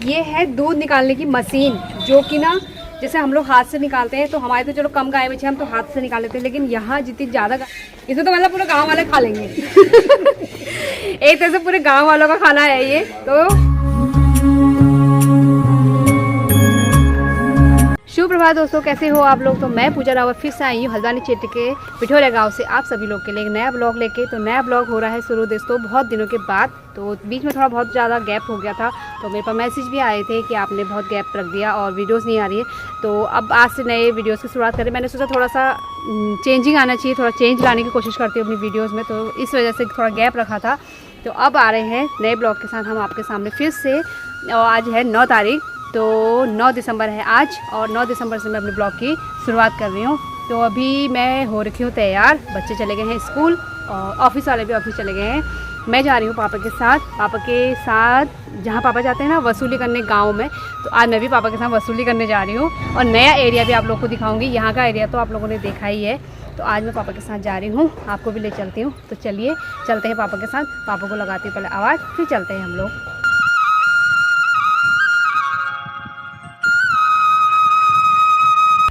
ये है दूध निकालने की मशीन, जो कि ना जैसे हम लोग हाथ से निकालते हैं, तो हमारे तो चलो कम गाय बच्चे हम तो हाथ से निकाल लेते हैं, लेकिन यहाँ जितनी ज़्यादा इसमें तो मतलब पूरा गांव वाले खा लेंगे। एक तरह से पूरे गांव वालों का खाना है ये। तो शुभ प्रभात दोस्तों, कैसे हो आप लोग। तो मैं पूजा रावत फिर से आई हूँ हल्द्वानी क्षेत्र के पिठोरा गांव से आप सभी लोग के लिए एक नया ब्लॉग लेके। तो नया ब्लॉग हो रहा है शुरू दोस्तों बहुत दिनों के बाद। तो बीच में थोड़ा बहुत ज़्यादा गैप हो गया था, तो मेरे पास मैसेज भी आए थे कि आपने बहुत गैप रख दिया और वीडियोस नहीं आ रही है। तो अब आज से नए वीडियोस की शुरुआत करें। मैंने सोचा थोड़ा सा चेंजिंग आना चाहिए, थोड़ा चेंज लाने की कोशिश करती हूँ अपनी वीडियोज़ में, तो इस वजह से थोड़ा गैप रखा था। तो अब आ रहे हैं नए ब्लॉग के साथ हम आपके सामने फिर से। और आज है 9 तारीख, तो 9 दिसंबर है आज, और 9 दिसंबर से मैं अपने ब्लॉग की शुरुआत कर रही हूँ। तो अभी मैं हो रखी हूँ तैयार, बच्चे चले गए हैं स्कूल और ऑफिस वाले भी ऑफिस चले गए हैं। मैं जा रही हूँ पापा के साथ जहाँ पापा जाते हैं ना वसूली करने गांव में। तो आज मैं भी पापा के साथ वसूली करने जा रही हूँ, और नया एरिया भी आप लोग को दिखाऊंगी। यहाँ का एरिया तो आप लोगों ने देखा ही है। तो आज मैं पापा के साथ जा रही हूँ, आपको भी ले चलती हूँ। तो चलिए चलते हैं पापा के साथ। पापा को लगाती हूँ पहले आवाज़, फिर चलते हैं हम लोग।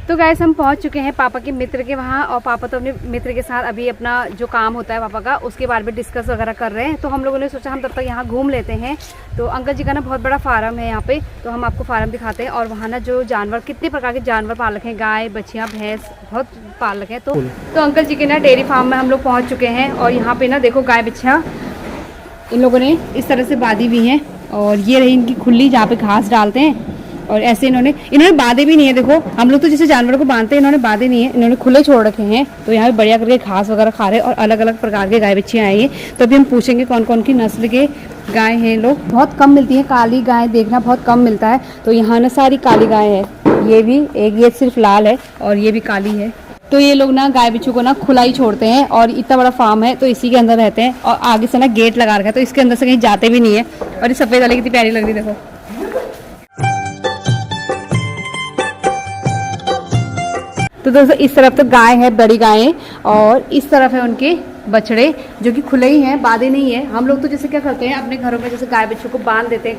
तो गाइस हम पहुंच चुके हैं पापा के मित्र के वहाँ, और पापा तो अपने मित्र के साथ अभी अपना जो काम होता है पापा का उसके बारे में डिस्कस वगैरह कर रहे हैं। तो हम लोगों ने सोचा हम तब तक यहाँ घूम लेते हैं। तो अंकल जी का ना बहुत बड़ा फार्म है यहाँ पे, तो हम आपको फार्म दिखाते हैं। और वहाँ ना जो जानवर, कितने प्रकार के जानवर पाल रखे हैं, गाय बछियाँ भैंस बहुत पाल रखे हैं। तो अंकल जी के ना डेयरी फार्म में हम लोग पहुँच चुके हैं। और यहाँ पे ना देखो गाय बछियाँ इन लोगों ने इस तरह से बांधी भी हैं, और ये रही इनकी खुली जहाँ पे घास डालते हैं। और ऐसे इन्होंने बांधे भी नहीं है। देखो हम लोग तो जैसे जानवरों को बांधते हैं, इन्होंने बांधे नहीं है, इन्होंने खुले छोड़ रखे हैं। तो यहाँ पे बढ़िया करके घास वगैरह खा रहे हैं, और अलग अलग प्रकार के गाय बच्चियाँ आई हैं। तो अभी हम पूछेंगे कौन कौन की नस्ल के गाय हैं। लोग बहुत कम मिलती है, काली गाय देखना बहुत कम मिलता है। तो यहाँ ना सारी काली गाय है, ये भी एक, ये सिर्फ लाल है और ये भी काली है। तो ये लोग ना गाय बिच्छू को ना खुला ही छोड़ते हैं, और इतना बड़ा फार्म है तो इसी के अंदर रहते हैं। और आगे से ना गेट लगा रखा है, तो इसके अंदर से कहीं जाते भी नहीं है। और ये सफेद वाली कितनी प्यारी लग रही है, देखो। तो दोस्तों इस तरफ तो गाय है, बड़ी गायें, और इस तरफ है उनके बछड़े जो कि खुले ही हैं, बांधे नहीं है। हम लोग तो जैसे क्या करते हैं अपने घरों में, जैसे गाय बच्चों को बांध देते हैं,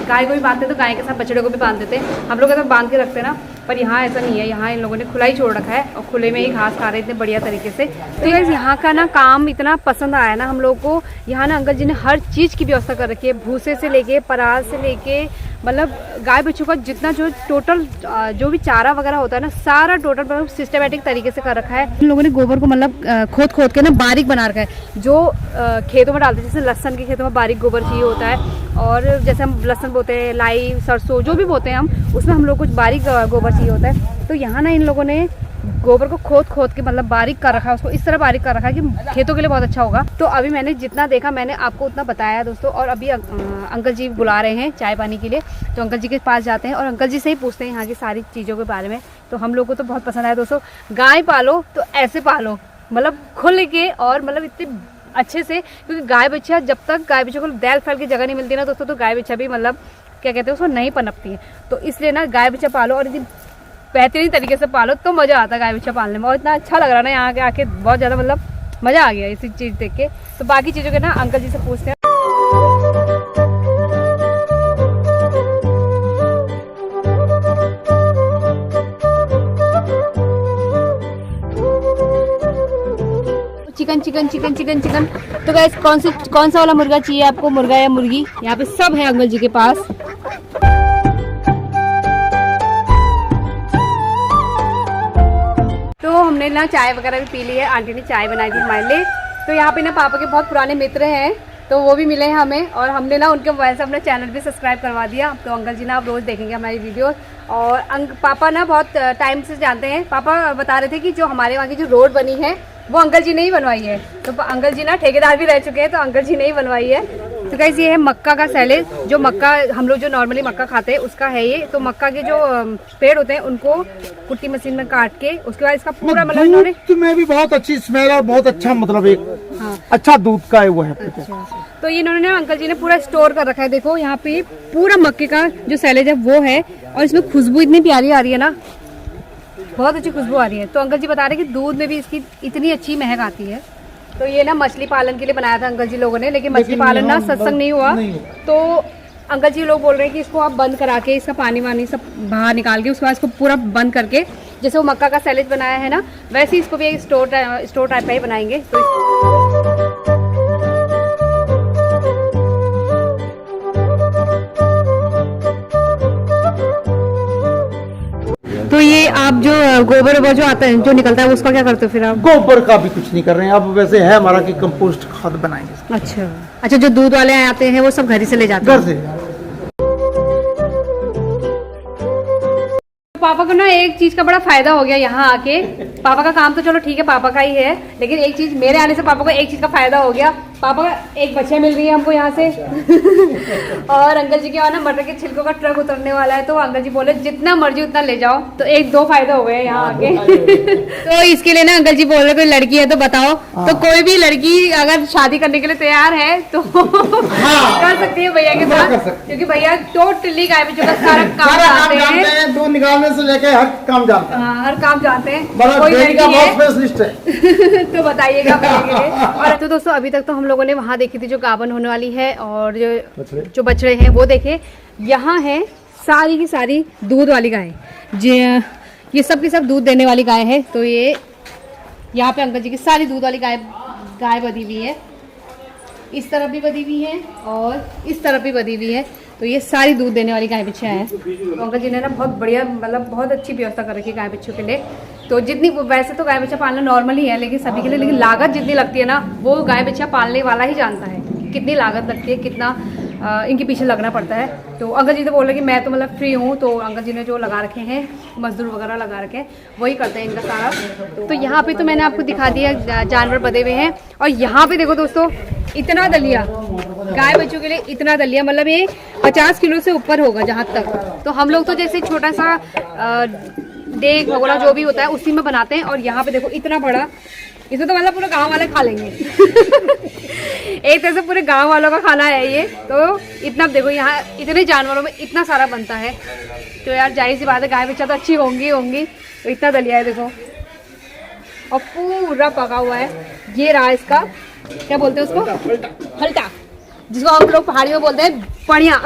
गाय को भी बांधते हैं तो गाय के साथ बछड़े को भी बांध देते हैं। हम लोग ऐसा बांध के रखते हैं ना, पर यहाँ ऐसा नहीं है। यहाँ इन लोगों ने खुला ही छोड़ रखा है, और खुले में ही घास खा रहे हैं इतने बढ़िया तरीके से। तो गाइस यहाँ का ना काम इतना पसंद आया ना हम लोग को। यहाँ ना अंकल जी ने हर चीज़ की व्यवस्था कर रखी है, भूसे से लेके पराल से लेके, मतलब गाय बच्चों का जितना जो टोटल जो भी चारा वगैरह होता है ना, सारा टोटल मतलब सिस्टमेटिक तरीके से कर रखा है। इन लोगों ने गोबर को मतलब खोद के ना बारीक बना रखा है। जो खेतों में डालते हैं, जैसे लहसन के खेतों में बारीक गोबर चाहिए होता है, और जैसे हम लहसन बोते हैं, लाई सरसों जो भी बोते हैं हम, उसमें हम लोग कुछ बारीक गोबर चाहिए होता है। तो यहाँ ना इन लोगों ने गोबर को खोद के मतलब बारीक कर रखा है, उसको इस तरह बारीक कर रखा है कि खेतों के लिए बहुत अच्छा होगा। तो अभी मैंने जितना देखा मैंने आपको उतना बताया दोस्तों। और अभी अंकल जी बुला रहे हैं चाय पानी के लिए, तो अंकल जी के पास जाते हैं और अंकल जी से ही पूछते हैं यहाँ की सारी चीज़ों के बारे में। तो हम लोग को तो बहुत पसंद आया दोस्तों। गाय पालो तो ऐसे पालो, मतलब खुल के, और मतलब इतने अच्छे से, क्योंकि गाय बच्चा जब तक गाय बच्चों को दैल फैल की जगह नहीं मिलती ना दोस्तों, तो गाय बच्चा भी मतलब क्या कहते हैं उसको नहीं पनपती है। तो इसलिए ना गाय बच्चा पालो, और यदि बेहतरीन तरीके से पालो तो मज़ा आता है गाय बच्चा पालने में। और इतना अच्छा लग रहा है ना यहाँ के आके, बहुत ज़्यादा मतलब मज़ा आ गया इसी चीज़ देख के। तो बाकी चीज़ों के ना अंकल जी से पूछते हैं। Chicken chicken chicken chicken chicken. तो गाइस कौन सा वाला मुर्गा चाहिए आपको, मुर्गा या मुर्गी? यहाँ पे सब है अंकल जी के पास। तो हमने ना चाय वगैरह भी पी ली है, आंटी ने चाय बनाई थी हमारे लिए। तो यहाँ पे ना पापा के बहुत पुराने मित्र हैं, तो वो भी मिले हैं हमें, और हमने ना उनके मोबाइल से अपना चैनल भी सब्सक्राइब करवा दिया। तो अंकल जी ना आप रोज़ देखेंगे हमारी वीडियोस। और पापा ना बहुत टाइम से जानते हैं। पापा बता रहे थे कि जो हमारे वहाँ की जो रोड बनी है वो अंकल जी ने ही बनवाई है। तो अंकल जी ना ठेकेदार भी रह चुके हैं, तो अंकल जी ने ही बनवाई है। तो गाइस ये है मक्का का सैलेड, जो मक्का हम लोग जो नॉर्मली मक्का खाते हैं उसका है ये। तो मक्का के जो पेड़ होते हैं उनको कुट्टी मशीन में काट के उसके बाद इसका पूरा मतलब इन्होंने में भी बहुत अच्छी स्मेल और बहुत अच्छा मतलब एक अच्छा दूध का है वो है। तो ये इन्होंने अंकल जी ने पूरा स्टोर कर रखा है। देखो यहाँ पे पूरा मक्के का जो सैलेड है वो है, और इसमें खुशबू इतनी प्यारी आ रही है ना, बहुत अच्छी खुशबू आ रही है। तो अंकल जी बता रहे हैं कि दूध में भी इसकी इतनी अच्छी महक आती है। तो ये ना मछली पालन के लिए बनाया था अंकल जी लोगों ने, लेकिन मछली पालन ना सत्संग नहीं हुआ। तो अंकल जी लोग बोल रहे हैं कि इसको आप बंद करा के इसका पानी वानी सब बाहर निकाल के उसके बाद इसको पूरा बंद करके जैसे वो मक्का का सैलेड बनाया है ना, वैसे ही इसको भी एक स्टोर टाइप का ही बनाएंगे। तो ये आप जो गोबर वोबर जो आता है जो निकलता है उसका क्या करते हो फिर आप? गोबर का भी कुछ नहीं कर रहे हैं अब, वैसे है हमारा कि कंपोस्ट खाद बनाएंगे। अच्छा अच्छा, जो दूध वाले आते हैं वो सब घर ही से ले जाते हैं? घर से। पापा को ना एक चीज का बड़ा फायदा हो गया यहाँ आके। पापा का काम तो चलो ठीक है, पापा का ही है, लेकिन एक चीज मेरे आने से पापा को एक चीज का फायदा हो गया। पापा एक बच्चा मिल रही है हमको यहाँ से और अंकल जी के वहाँ ना मटर के छिलकों का ट्रक उतरने वाला है, तो अंकल जी बोले जितना मर्जी उतना ले जाओ। तो एक दो फायदा हो गए यहाँ आके तो इसके लिए ना अंकल जी बोल रहे कोई लड़की है तो बताओ। तो कोई भी लड़की अगर शादी करने के लिए तैयार है तो कर सकती है भैया के साथ, क्योंकि भैया टोटली गाय बच्चों का सारा काम जानते हैं, दूध निकालने से लेके हर काम जानते हैं। हर काम जानते हैं। कोई लड़की है तो बताइएगा भैया के लिए। और तो दोस्तों अभी तक तो हम लोगों ने वहाँ देखी थी जो गाभन होने वाली है और जो बछड़े हैं वो देखे। यहाँ है सारी की सारी दूध वाली गाय, ये सब की सब दूध देने वाली गाय है। तो ये यहाँ पे अंकल जी की सारी दूध वाली गाय बधी हुई है, इस तरफ भी बधी हुई है और इस तरफ भी बधी हुई है। तो ये सारी दूध देने वाली गाय बच्चियाँ हैं। तो अंकल जी ने ना बहुत बढ़िया मतलब बहुत अच्छी व्यवस्था कर रखी है गाय बच्चों के लिए। तो जितनी वैसे तो गाय बच्चा पालना नॉर्मल ही है लेकिन सभी के लिए, लेकिन लागत जितनी लगती है ना वो गाय बच्चा पालने वाला ही जानता है कितनी लागत लगती है, कितना इनके पीछे लगना पड़ता है। तो अंकल जी तो बोल रहे कि मैं तो मतलब फ्री हूँ, तो अंकल जी ने जो लगा रखे हैं मजदूर वगैरह लगा रखे हैं वही करते हैं इनका सारा। तो यहाँ पे तो मैंने आपको दिखा दिया जानवर बधे हुए हैं। और यहाँ पे देखो दोस्तों इतना दलिया गाय बच्चों के लिए, इतना दलिया मतलब ये 50 किलो से ऊपर होगा जहाँ तक। तो हम लोग तो जैसे छोटा सा देग भगोड़ा जो भी होता है उसी में बनाते हैं, और यहाँ पे देखो इतना बड़ा, इसमें तो मतलब पूरे गांव वाले खा लेंगे एक तरह से पूरे गांव वालों का खाना है ये। तो इतना देखो यहाँ इतने जानवरों में इतना सारा बनता है, तो यार जाहिर सी बात है गाय बच्चा तो अच्छी होंगी। तो इतना दलिया है देखो और पूरा पका हुआ है। ये रहा इसका क्या बोलते हैं उसको, हल्टा, जिसको हम लोग पहाड़ियों में बोलते हैं बढ़िया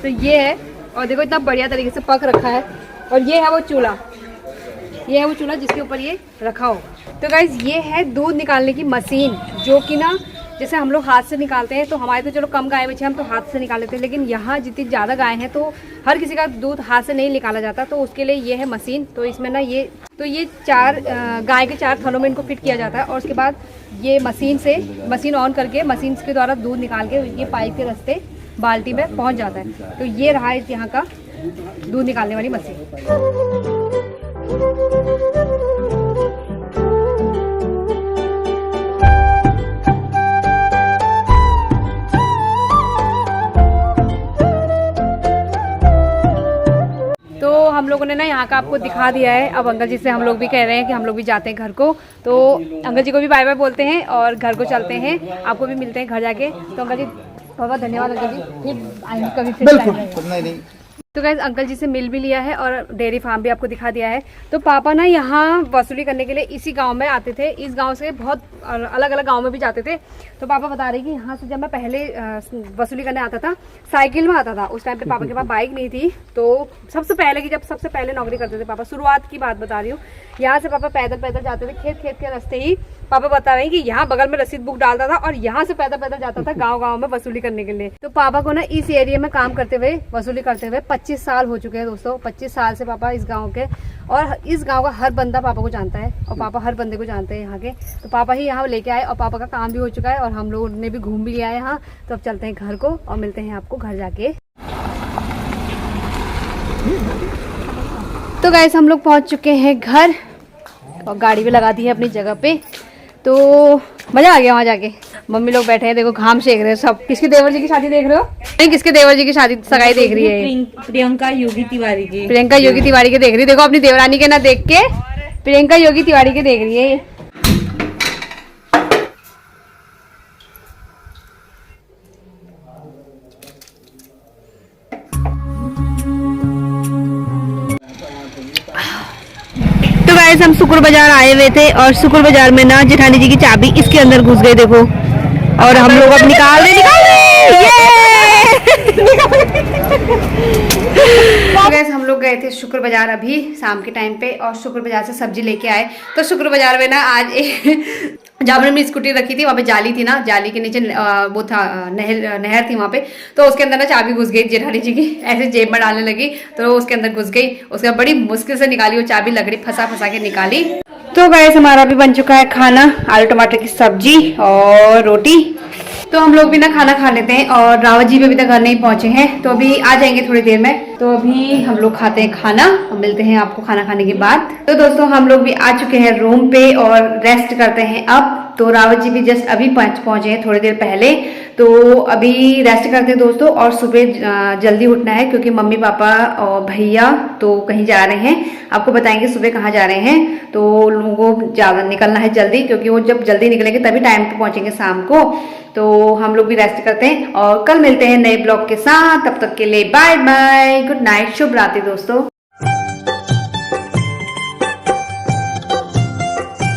तो ये है, और देखो इतना बढ़िया तरीके से पक रखा है। और ये है वो चूल्हा, ये है वो चूल्हा जिसके ऊपर ये रखा हो। तो गाइज ये है दूध निकालने की मशीन, जो कि ना जैसे हम लोग हाथ से निकालते हैं, तो हमारे तो चलो कम गाय बच्चे हम तो हाथ से निकाल लेते हैं, लेकिन यहाँ जितनी ज़्यादा गाय हैं तो हर किसी का दूध हाथ से नहीं निकाला जाता, तो उसके लिए ये है मशीन। तो इसमें ना ये चार गाय के 4 थनों में इनको फिट किया जाता है, और उसके बाद ये मशीन ऑन करके मशीन के द्वारा दूध निकाल के ये पाइप के रास्ते बाल्टी में पहुँच जाता है। तो ये रहा है यहाँ का दूध निकालने वाली मशीन। तो हम लोगों ने ना यहाँ का आपको दिखा दिया है। अब अंकल जी से हम लोग भी कह रहे हैं कि हम लोग भी जाते हैं घर को, तो अंकल जी को भी बाय बाय बोलते हैं और घर को चलते हैं। आपको भी मिलते हैं घर जाके। तो अंकल जी बहुत धन्यवाद अंकल जी, फिर आएंगे कभी फिर। नहीं। तो गाइस अंकल जी से मिल भी लिया है और डेयरी फार्म भी आपको दिखा दिया है। तो पापा ना यहाँ वसूली करने के लिए इसी गांव में आते थे, इस गांव से बहुत अलग अलग गांव में भी जाते थे। तो पापा बता रहे कि यहाँ से जब मैं पहले वसूली करने आता था साइकिल में आता था, उस टाइम पे पापा के पास बाइक नहीं थी। तो सबसे पहले नौकरी करते थे पापा, शुरुआत की बात बता रही हूँ। यहाँ से पापा पैदल जाते थे, खेत के रास्ते ही। पापा बता रहे हैं कि यहाँ बगल में रसीद बुक डालता था और यहाँ से पैदल जाता था गाँव में वसूली करने के लिए। तो पापा को ना इस एरिया में काम करते हुए वसूली करते हुए 25 साल हो चुके हैं दोस्तों। 25 साल से पापा इस गांव के, और इस गांव का हर बंदा पापा को जानता है और पापा हर बंदे को जानते हैं यहाँ के। तो पापा ही यहाँ लेके आए और पापा का काम भी हो चुका है और हम लोगों ने भी घूम भी लिया है यहाँ। तो अब चलते हैं घर को और मिलते हैं आपको घर जाके। तो गाइस हम लोग पहुँच चुके हैं घर और गाड़ी भी लगा दी है अपनी जगह पे। तो मजा आ गया वहाँ जाके। मम्मी लोग बैठे हैं, देखो घाम सेक रहे हैं सब। किसके देवर जी की शादी देख रहे हो? नहीं, किसके देवर जी की शादी सगाई देख रही है? प्रियंका योगी तिवारी की। प्रियंका योगी तिवारी के देख रही है। देखो अपनी देवरानी के ना देख के प्रियंका योगी तिवारी के देख रही है। तो गाइस हम शुक्र बाजार आए हुए थे और शुक्र बाजार में ना जेठानी जी की चाबी इसके अंदर घुस गई देखो, और हम लोग अब निकाल रहे गैस हम लोग गए थे शुक्र बाजार अभी शाम के टाइम पे, और शुक्र बाजार से सब्जी लेके आए। तो शुक्र बाजार में ना आज जहाँ पर मैंने स्कूटी रखी थी वहाँ पे जाली थी ना, जाली के नीचे वो था नहर थी वहाँ पे। तो उसके अंदर ना चाबी घुस गई जेठानी जी की, ऐसे जेब में डालने लगी तो उसके अंदर घुस गई। उसके बाद बड़ी मुश्किल से निकाली वो चाबी, लकड़ी फंसा फंसा के निकाली। तो गैस हमारा भी बन चुका है खाना, आलू टमाटर की सब्जी और रोटी। तो हम लोग भी ना खाना खा लेते हैं, और रावत जी भी अभी तक घर नहीं पहुंचे हैं, तो अभी आ जाएंगे थोड़ी देर में। तो अभी हम लोग खाते हैं खाना, हम मिलते हैं आपको खाना खाने के बाद। तो दोस्तों हम लोग भी आ चुके हैं रूम पे और रेस्ट करते हैं अब। तो रावत जी भी जस्ट अभी पहुंचे हैं थोड़ी देर पहले, तो अभी रेस्ट करते हैं दोस्तों। और सुबह जल्दी उठना है क्योंकि मम्मी पापा और भैया तो कहीं जा रहे हैं, आपको बताएंगे सुबह कहाँ जा रहे हैं। तो लोगों को ज्यादा निकलना है जल्दी, क्योंकि वो जब जल्दी निकलेंगे तभी टाइम पे पहुंचेंगे शाम को। तो हम लोग भी रेस्ट करते हैं और कल मिलते हैं नए ब्लॉग के साथ। तब तक के लिए बाय बाय, गुड नाइट, शुभ रात्रि दोस्तों।